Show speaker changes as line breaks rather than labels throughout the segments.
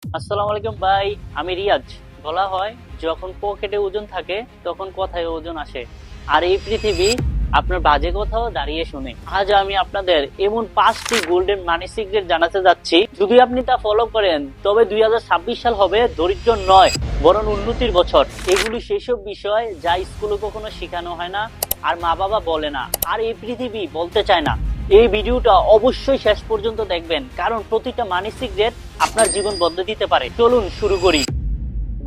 আসসালামু আলাইকুম ভাই, আমি রিয়াজ। বলা হয় যখন পকেটে ওজন থাকে তখন কথায় ওজন আসে। আর এই পৃথিবী আপনার বাজে কথাও দাঁড়িয়ে শুনে। আজ আমি আপনাদের এমন 5টি গোল্ডেন মানি সিক্রেট জানাতে যাচ্ছি। যদি আপনি তা ফলো করেন তবে 2026 সাল হবে দরিদ্র নয় বরং উন্নতির বছর। এগুলি সেসব বিষয় যা স্কুলে কখনো শেখানো হয় না, আর মা বাবা বলে না, আর এই পৃথিবী বলতে চায় না। এই ভিডিওটা অবশ্যই শেষ পর্যন্ত দেখবেন, কারণ প্রতিটা মানি সিক্রেট আপনার জীবন বদলে দিতে পারে। চলুন শুরু করি।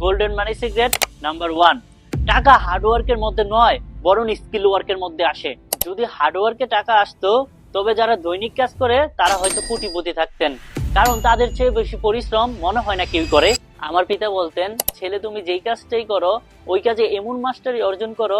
গোল্ডেন মানি সিক্রেট নাম্বার 1, টাকা হার্ডওয়ার্কের মধ্যে নয় বরং স্কিল ওয়ার্কের মধ্যে আসে। যদি হার্ডওয়ার্কে টাকা আসতো তবে যারা দৈনিক কাজ করে তারা হয়তো কোটিপতি থাকতেন, কারণ তাদের চেয়ে বেশি পরিশ্রম মনে হয় না কেউ করে। আমার পিতা বলতেন, ছেলে তুমি যেই কাজটাই করো ওই কাজে এমন মাস্টারি অর্জন করো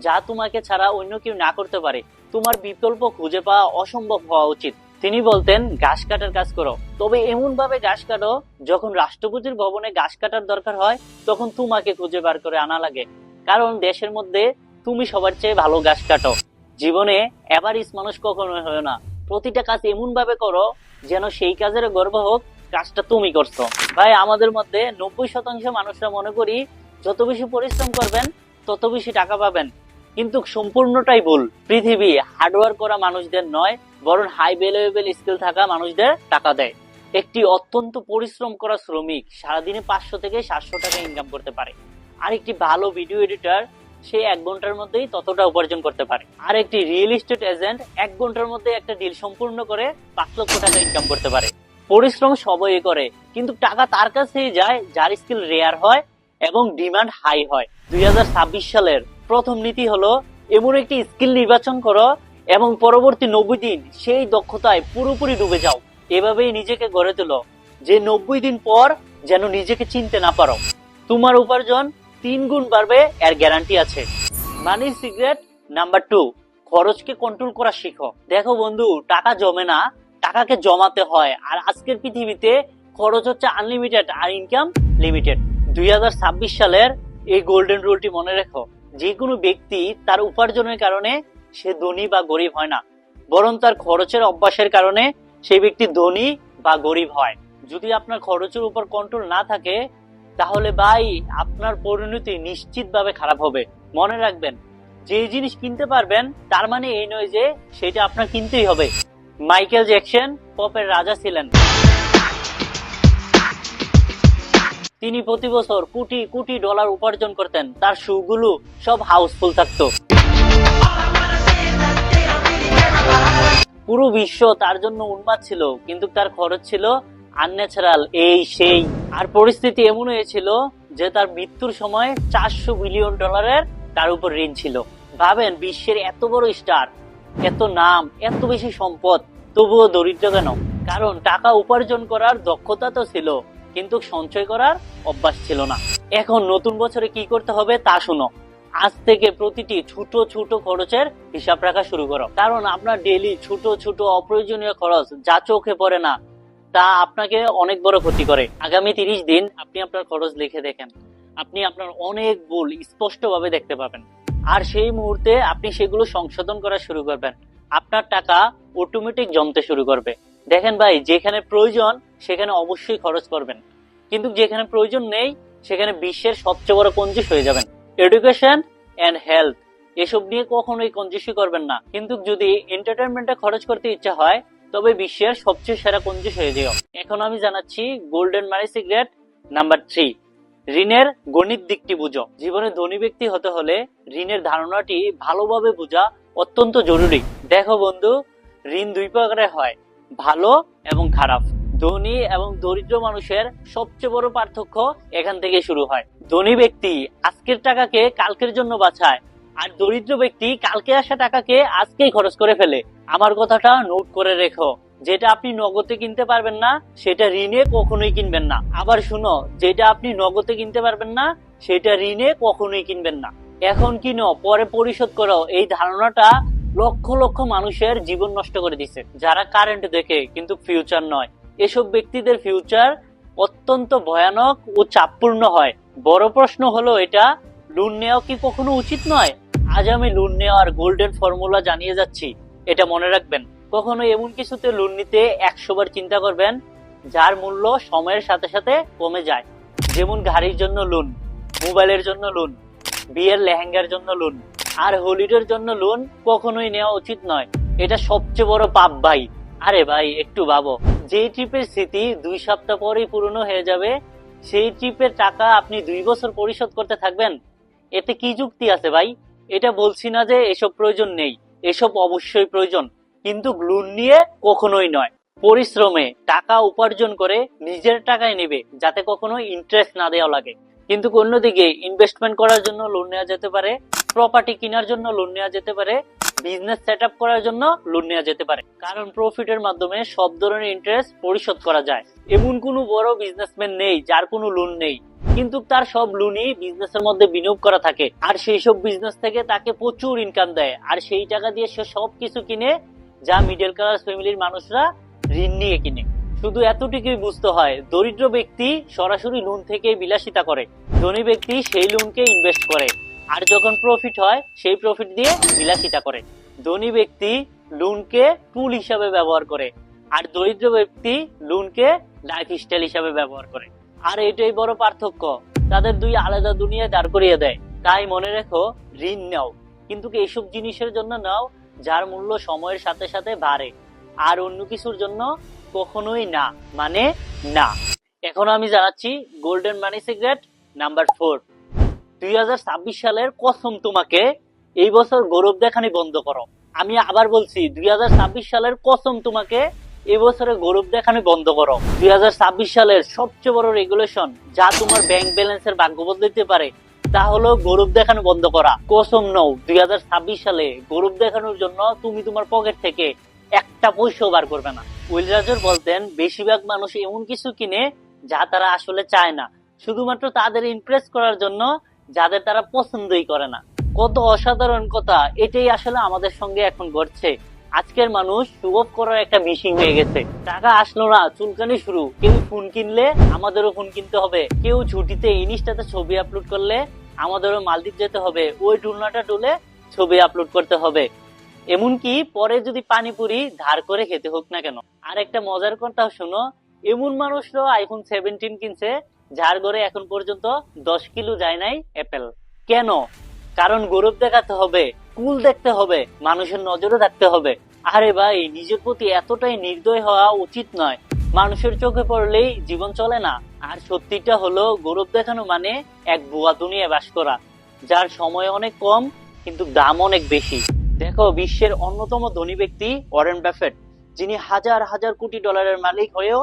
যা তোমাকে ছাড়া অন্য কেউ না করতে পারে। তোমার বিকল্প খুঁজে পাওয়া অসম্ভব হওয়া উচিত। তিনি বলতেন, ঘাস কাটার কাজ করো, তবে এমন ভাবে ঘাস কাটো যখন রাষ্ট্রপতির ভবনে ঘাস কাটার দরকার হয় তখন তোমাকে খুঁজে বার করে আনা লাগে, কারণ দেশের মধ্যে তুমি সবার চেয়ে ভালো ঘাস কাটো। জীবনে এভারেজ মানুষ কখনো হয় না। প্রতিটা কাজ এমন ভাবে করো যেন সেই কাজের গর্ব হোক কাজটা তুমি করছো। ভাই, আমাদের মধ্যে 90% মানুষরা মনে করি যত বেশি পরিশ্রম করবেন তত বেশি টাকা পাবেন, কিন্তু সম্পূর্ণটাই ভুল। পৃথিবী হার্ডওয়ার্ক করা মানুষদের নয় বরং হাই ভ্যালুয়েবল স্কিল থাকা মানুষদের টাকা দেয়। একটি অত্যন্ত পরিশ্রম করা শ্রমিক সারাদিনে 500 থেকে 700 টাকা ইনকাম করতে পারে, আর একটি ভালো ভিডিও এডিটর সে 1 ঘন্টার মধ্যেই ততটা উপার্জন করতে পারে, আর একটি রিয়েল এস্টেট এজেন্ট 1 ঘন্টার মধ্যে একটা ডিল সম্পূর্ণ করে 5 লক্ষ টাকা ইনকাম করতে পারে। পরিশ্রম সবাই করে, কিন্তু টাকা তার কাছেই যায় যার স্কিল রেয়ার হয় এবং ডিমান্ড হাই হয়। 2026 সালের প্রথম নীতি হলো এমন একটি স্কিল নির্বাচন করো এবং পরবর্তী 90 দিন সেই দক্ষতায় পুরোপুরি ডুবে যাও। এভাবেই নিজেকে গড়ে তোলো যে 90 দিন পর যেন নিজেকে চিনতে না পারো। তোমার উপার্জন 3 গুণ বাড়বে, এর গ্যারান্টি আছে। মানি সিক্রেট নাম্বার 2, খরচকে কন্ট্রোল করা শিখো। দেখো বন্ধু, টাকা জমে না, টাকাকে জমাতে হয়। আর আজকের পৃথিবীতে খরচ হচ্ছে আনলিমিটেড আর ইনকাম লিমিটেড। 2026 সালের এই গোল্ডেন রুলটি মনে রেখো, যে কোনো ব্যক্তি তার উপার্জনের কারণে সে ধনী বা গরিব হয় না, বরং তার খরচের অভ্যাসের কারণে সেই ব্যক্তি ধনী বা গরিব হয়। যদি আপনার খরচের উপর কন্ট্রোল না থাকে তাহলে ভাই আপনার পরিণতি নিশ্চিতভাবে খারাপ হবে। মনে রাখবেন, যে জিনিস কিনতে পারবেন তার মানে এই নয় যে সেটা আপনার কিনতেই হবে। মাইকেল জ্যাকসন পপের রাজা ছিলেন। তিনি প্রতি বছর কোটি কোটি ডলার উপার্জন করতেন, তার শোগুলো সব হাউসফুল থাকতো। পুরো বিশ্ব তার জন্য উন্মাদ ছিল, কিন্তু তার খরচ ছিল আনন্যাচারাল এই সেই। আর পরিস্থিতি এমন হয়েছিল যে তার মৃত্যুর সময় 400 বিলিয়ন ডলারের তার উপর ঋণ ছিল। ভাবেন, বিশ্বের এত বড় স্টার, এত নাম, এত বেশি সম্পদ, তবুও দরিদ্র কেন? কারণ টাকা উপার্জন করার দক্ষতা তো ছিল, কিন্তু সঞ্চয় করার অভ্যাস ছিল না। এখন নতুন বছরে কি করতে হবে তা শুনো। আজ থেকে প্রতিটি ছোট ছোট খরচের হিসাব রাখা শুরু করো, কারণ আপনার ডেইলি ছোট ছোট অপ্রয়োজনীয় খরচ যা চোখে পড়ে না তা আপনাকে অনেক বড় ক্ষতি করে। আগামী 30 দিন আপনি আপনার খরচ লিখে দেখেন, আপনি আপনার অনেক ভুল স্পষ্টভাবে দেখতে পাবেন, আর সেই মুহূর্তে আপনি সেগুলো সংশোধন করা শুরু করবেন। আপনার টাকা অটোমেটিক জমতে শুরু করবে। দেখেন ভাই, যেখানে প্রয়োজন সেখানে অবশ্যই খরচ করবেন, কিন্তু যেখানে প্রয়োজন নেই সেখানে বিশ্বের সবচেয়ে বড় কঞ্জুস হয়ে যাবেন। এডুকেশন এন্ড হেলথ এসব নিয়ে কখনোই কঞ্জুসি করবেন না, কিন্তু যদি এন্টারটেনমেন্টে খরচ করতে ইচ্ছা হয় তবে বিশ্বের সবচেয়ে সেরা কঞ্জুস হয়ে যেও। এখন আমি জানাচ্ছি গোল্ডেন মানি সিক্রেট নাম্বার 3, ঋণের গণিত দিকটি বুঝো। জীবনে ধনী ব্যক্তি হতে হলে ঋণের ধারণাটি ভালোভাবে বোঝা অত্যন্ত জরুরি। দেখো বন্ধু, ঋণ 2 প্রকারের হয়, ভালো এবং খারাপ। ধনী এবং দরিদ্র মানুষের সবচেয়ে বড় পার্থক্য এখান থেকে শুরু হয়। ধনী ব্যক্তি আজকের টাকাকে কালকের জন্য বাঁচায়, আর দরিদ্র ব্যক্তি কালকে আসা টাকাকে আজকেই খরচ করে ফেলে। আমার কথাটা নোট করে রেখো, যেটা আপনি নগদে কিনতে পারবেন না সেটা ঋণে কখনোই কিনবেন না। আবার শুনো, যেটা আপনি নগদে কিনতে পারবেন না সেটা ঋণে কখনোই কিনবেন না। এখন কিনো, পরে পরিশোধ করো, এই ধারণাটা লক্ষ লক্ষ মানুষের জীবন নষ্ট করে দিছে, যারা কারেন্ট দেখে কিন্তু ফিউচার নয়। এসব ব্যক্তিদের ফিউচার অত্যন্ত ভয়ানক ও চাপপূর্ণ হয়। বড় প্রশ্ন হলো এটা, লোন নেওয়া কি কখনো উচিত নয়? আজ আমি লোন নেওয়ার গোল্ডেন ফর্মুলা জানিয়ে যাচ্ছি। এটা মনে রাখবেন, কখনো এমন কিছুতে লোন নিতে 100 বার চিন্তা করবেন যার মূল্য সময়ের সাথে সাথে কমে যায়। যেমন গাড়ির জন্য লোন, মোবাইলের জন্য লোন, বিয়ের লেহেঙ্গার জন্য লোন, আর হলিডের জন্য লোন কখনোই নেওয়া উচিত নয়। এটা সবচেয়ে বড় পাপ ভাই। আরে ভাই একটু ভাবো, যে ট্রিপের স্মৃতি 2 সপ্তাহ পরেই পুরনো হয়ে যাবে, সেই ট্রিপের টাকা আপনি 2 বছর পরিশোধ করতে থাকবেন? এতে কি যুক্তি আছে ভাই? এটা বলছি না যে এসব প্রয়োজন নেই, এসব অবশ্যই প্রয়োজন, কিন্তু লোন নিয়ে কখনোই নয়। পরিশ্রমে টাকা উপার্জন করে নিজের টাকায় নেবে, যাতে কখনো ইন্টারেস্ট না দেওয়া লাগে। কিন্তু অন্যদিকে ইনভেস্টমেন্ট করার জন্য লোন নেওয়া যেতে পারে, প্রপার্টি কেনার জন্য লোন নেওয়া যেতে পারে, বিজনেস সেট আপ করার জন্য লোন নেওয়া যেতে পারে, কারণ প্রফিটের মাধ্যমে সব ধরনের ইন্টারেস্ট পরিশোধ করা যায়। এমন কোনো বড় বিজনেসম্যান নেই যার কোনো লোন নেই, কিন্তু তার সব লোনই বিজনেসের মধ্যে বিনিয়োগ করা থাকে, আর সেই সব বিজনেস থেকে তাকে প্রচুর ইনকাম দেয়, আর সেই টাকা দিয়ে সে সবকিছু কিনে যা মিডল ক্লাস ফ্যামিলির মানুষরা ঋণ নিয়ে কিনে। শুধু এতটুকুই বুঝতে হয়, দরিদ্র ব্যক্তি সরাসরি লোন থেকে বিলাসিতা করে, ধনী ব্যক্তি সেই লোনকে ইনভেস্ট করে, আর যখন প্রফিট হয় সেই প্রফিট দিয়ে বিলাসিতা করে। ধনী ব্যক্তি লোনকে টুল হিসাবে ব্যবহার করে, আর দরিদ্র ব্যক্তি লোনকে লাইফ স্টাইল হিসাবে ব্যবহার করে। আর এটাই বড় পার্থক্য, তাদের দুই আলাদা দুনিয়ায় দাঁড় করিয়ে দেয়। তাই মনে রেখো, ঋণ নাও, কিন্তু এইসব জিনিসের জন্য নাও যার মূল্য সময়ের সাথে সাথে বাড়ে, আর অন্য কিছুর জন্য কখনোই না, মানে না। এখন আমি জানাচ্ছি গোল্ডেন মানি সিক্রেট নাম্বার 4। 2026 সালের কসম তোমাকে, এই বছর গৌরব দেখানি বন্ধ করো। আমি আবার বলছি, 2026 সালের কসম তোমাকে, এই বছরে গৌরব দেখানি বন্ধ করো। 2026 সালের সবচেয়ে বড় রেগুলেশন যা তোমার ব্যাংক ব্যালেন্সের ভাগ্য বদলাতে পারে, তা হলো গৌরব দেখানো বন্ধ করা। কসম নাও, 2026 সালে গৌরব দেখানোর জন্য তুমি তোমার পকেট থেকে একটা পয়সাও বার করবে না। উইল রজার বলতেন, বেশিরভাগ মানুষ এমন কিছু কিনে যা তারা আসলে চায় না, শুধুমাত্র তাদের ইমপ্রেস করার জন্য, যাদের তারা পছন্দই করে না। কত অসাধারণ কথা! এটাই আসলে আমাদের সঙ্গে এখন ঘটছে। আজকের মানুষ শো অফ করার একটা মেশিন হয়ে গেছে। টাকা আসলো না, চুলকানি শুরু। কেউ ফোন কিনলে আমাদেরও ফোন কিনতে হবে, কেউ ছুটিতে ইনস্টাতে ছবি আপলোড করলে আমাদেরও মালদ্বীপ যেতে হবে, ওই টুলনাটা টুলে ছবি আপলোড করতে হবে। এমনকি পরে যদি পানিপুরি ধার করে খেতে হোক না কেন। আর একটা মজার কথা শোনো, এমন মানুষরাও আইফোন 17 কিনছে যার ঘরে এখন পর্যন্ত 10 কিলো যায় নাই অ্যাপেল। কেন? কারণ গৌরব দেখাতে হবে, কুল দেখতে হবে, মানুষের নজরে থাকতে হবে। আরে ভাই, নিজের প্রতি এতটাই নির্দয় হওয়া উচিত নয়। মানুষের চোখে পড়লেই জীবন চলে না। আর সত্যিটা হলো, গৌরব দেখানো মানে এক ভুয়া দুনিয়ায় বাস করা, যার সময় অনেক কম কিন্তু দাম অনেক বেশি। দেখো, বিশ্বের অন্যতম ধনী ব্যক্তি ওয়ারেন বাফেট, যিনি হাজার হাজার কোটি ডলারের মালিক হয়েও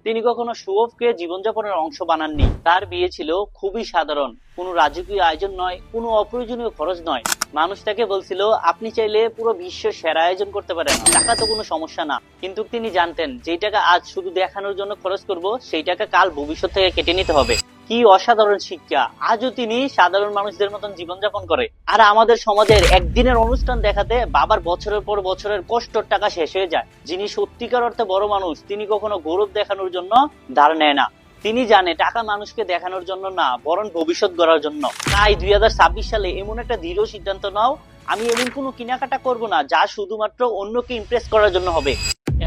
তিনি কখনো শো অফকে জীবনযাপনের অংশ বানাননি। তার বিয়ে ছিল খুবই সাধারণ, কোনো রাজকীয় আয়োজন নয়, কোনো অপ্রয়োজনীয় খরচ নয়। মানুষ তাকে বলছিল, আপনি চাইলে পুরো বিশ্বের সেরা আয়োজন করতে পারেন, টাকা তো কোনো সমস্যা না। কিন্তু তিনি জানতেন, যেই টাকা আজ শুধু দেখানোর জন্য খরচ করব, সেই টাকা কাল ভবিষ্যৎ থেকে কেটে নিতে হবে। কি অসাধারণ শিক্ষা! আজও তিনি সাধারণ মানুষদের মতন জীবনযাপন করে। আর আমাদের সমাজের একদিনের অনুষ্ঠান দেখাতে বাবার বছরের পর বছরের কষ্টর টাকা শেষ হয়ে যায়। যিনি সত্যিকার অর্থে বড় মানুষ, তিনি কখনো গৌরব দেখানোর জন্য ধার নেয় না। তিনি জানে টাকা মানুষকে দেখানোর জন্য না, বরং ভবিষ্যৎ গড়ার জন্য। তাই 2026 সালে এমন একটা দৃঢ় সিদ্ধান্ত নাও, আমি এমন কোনো কেনাকাটা করব না যা শুধুমাত্র অন্যকে ইমপ্রেস করার জন্য হবে।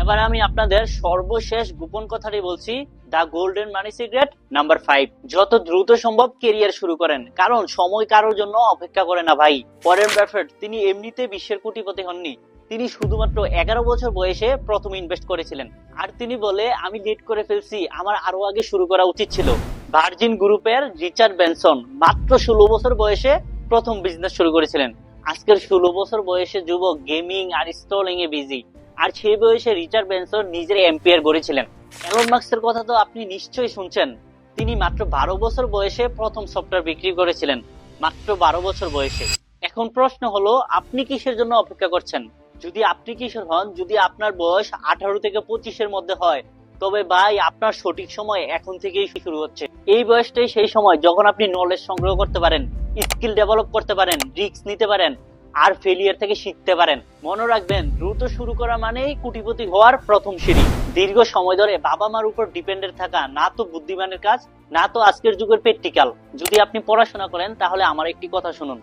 এবার আমি আপনাদের সর্বশেষ গোপন কথাটি বলছি, দা গোল্ডেন মানি সিক্রেট নাম্বার 5। যত দ্রুত সম্ভব কেরিয়ার শুরু করেন, কারণ সময় কারোর জন্য অপেক্ষা করে না ভাই। ওয়ারেন বাফেট, তিনি এমনিতে বিশ্বের কোটিপতি হননি, তিনি শুধুমাত্র 11 বছর বয়সে প্রথম ইনভেস্ট করেছিলেন। আর তিনি বলে, আমি লেট করে ফেলছি, আমার আরো আগে শুরু করা উচিত ছিল। ভার্জিন গ্রুপের রিচার্ড ব্যানসন মাত্র 16 বছর বয়সে প্রথম বিজনেস শুরু করেছিলেন। আজকের 16 বছর বয়সে যুবক গেমিং আর স্টলিং এ বিজি, আর সেই বয়সে রিচার্ড ব্যানসন নিজের এম্পিয়ার গড়েছিলেন। এলন মাস্কের কথা তো আপনি নিশ্চয়ই শুনছেন, তিনি মাত্র 12 বছর বয়সে প্রথম সফটওয়্যার বিক্রি করেছিলেন, মাত্র 12 বছর বয়সে। এখন প্রশ্ন হলো, আপনি কিসের জন্য অপেক্ষা করছেন? যদি আপনি কিশোর হন, যদি আপনার বয়স 18 থেকে 25-এর মধ্যে হয়, তবে ভাই আপনার সঠিক সময় এখন থেকেই শুরু হচ্ছে। এই বয়সটাই সেই সময় যখন আপনি নলেজ সংগ্রহ করতে পারেন, স্কিল ডেভেলপ করতে পারেন, রিস্ক নিতে পারেন, আর ফেলিয়ার থেকে শিখতে পারেন। মনে রাখবেন, দ্রুত শুরু করা মানেই কোটিপতি হওয়ার প্রথম সিঁড়ি। দীর্ঘ সময় ধরে বাবা মার উপর ডিপেন্ডেন্ট থাকা না তো বুদ্ধিমানের কাজ, না তো আজকের যুগের প্র্যাকটিক্যাল। যদি আপনি পড়াশোনা করেন, তাহলে আমার একটি কথা শুনুন,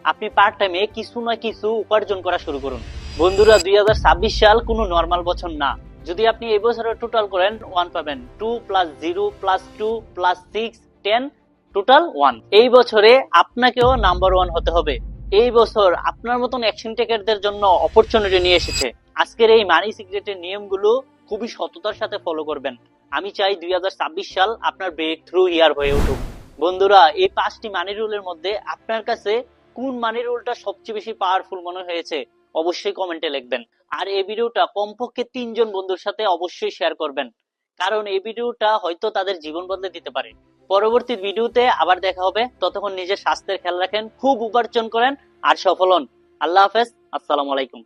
আপনি পার্ট টাইমে কিছু না কিছু উপার্জন করা শুরু করুন। বন্ধুরা, 2026 সাল কোনো নর্মাল বছর না। যদি আপনি এই বছরে টোটাল করেন 1 পাবেন। 2 প্লাস 0 প্লাস 2 প্লাস 6 10 টোটাল 1। এই বছরে আপনাকেও নাম্বার 1 হতে হবে। এই বছর আপনার মতন অ্যাকশন টেকারদের জন্য অপরচুনিটি নিয়ে এসেছে। আজকের এই মানি সিক্রেটের নিয়মগুলো খুবই সততার সাথে ফলো করবেন। আমি চাই 2026 সাল আপনার ব্রেক থ্রু ইয়ার হয়ে উঠুক। বন্ধুরা, এই 5টি মানি রুলের মধ্যে আপনার কাছে কোন মানি রুলটা সবচেয়ে বেশি পাওয়ারফুল মনে হয়েছে অবশ্যই কমেন্টে লিখবেন। আর এই ভিডিওটা কমপক্ষে 3 জন বন্ধুর সাথে অবশ্যই শেয়ার করবেন, কারণ এই ভিডিওটা হয়তো তাদের জীবন বদলে দিতে পারে। পরবর্তী ভিডিওতে আবার দেখা হবে। ততক্ষণ নিজের স্বাস্থ্যের খেয়াল রাখেন, খুব উপার্জন করেন আর সফল হন। আল্লাহ হাফেজ, আসসালামু আলাইকুম।